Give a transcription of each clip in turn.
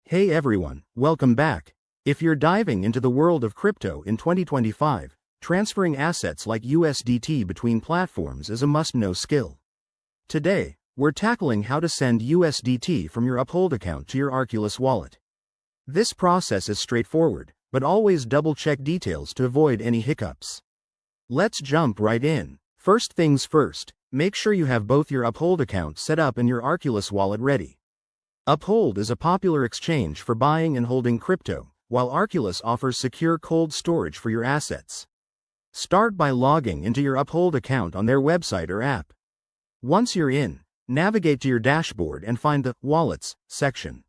Hey everyone, welcome back. If you're diving into the world of crypto in 2025, transferring assets like USDT between platforms is a must-know skill. Today, we're tackling how to send USDT from your Uphold account to your Arculus wallet. This process is straightforward, but always double-check details to avoid any hiccups. Let's jump right in. First things first, make sure you have both your Uphold account set up and your Arculus wallet ready. Uphold is a popular exchange for buying and holding crypto, while Arculus offers secure cold storage for your assets. Start by logging into your Uphold account on their website or app. Once you're in, navigate to your dashboard and find the Wallets section.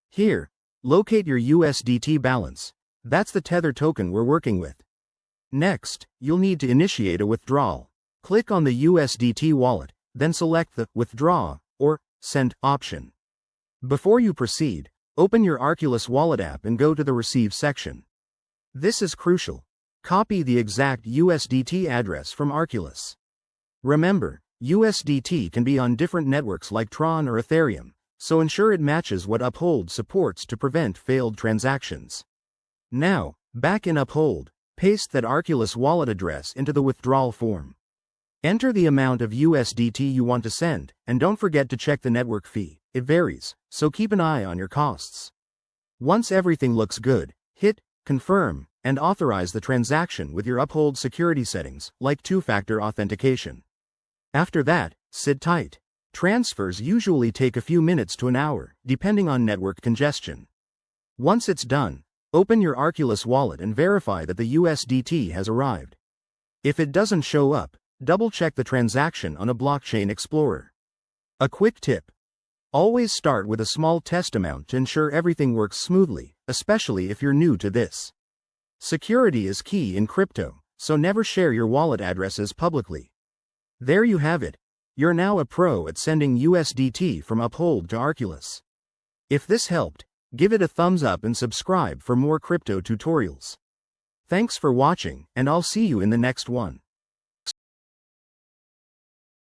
Here, locate your USDT balance. That's the Tether token we're working with. Next, you'll need to initiate a withdrawal. Click on the USDT wallet, then select the Withdraw or Send option. Before you proceed, open your Arculus wallet app and go to the Receive section. This is crucial. Copy the exact USDT address from Arculus. Remember, USDT can be on different networks like Tron or Ethereum, so ensure it matches what Uphold supports to prevent failed transactions. Now, back in Uphold, paste that Arculus wallet address into the withdrawal form. Enter the amount of USDT you want to send, and don't forget to check the network fee. It varies, so keep an eye on your costs. Once everything looks good, hit Confirm and authorize the transaction with your Uphold security settings, like two-factor authentication. After that, sit tight. Transfers usually take a few minutes to an hour, depending on network congestion. Once it's done, open your Arculus wallet and verify that the USDT has arrived. If it doesn't show up, double-check the transaction on a blockchain explorer. A quick tip. Always start with a small test amount to ensure everything works smoothly, especially if you're new to this. Security is key in crypto, so never share your wallet addresses publicly. There you have it. You're now a pro at sending USDT from Uphold to Arculus. If this helped, give it a thumbs up and subscribe for more crypto tutorials. Thanks for watching, and I'll see you in the next one.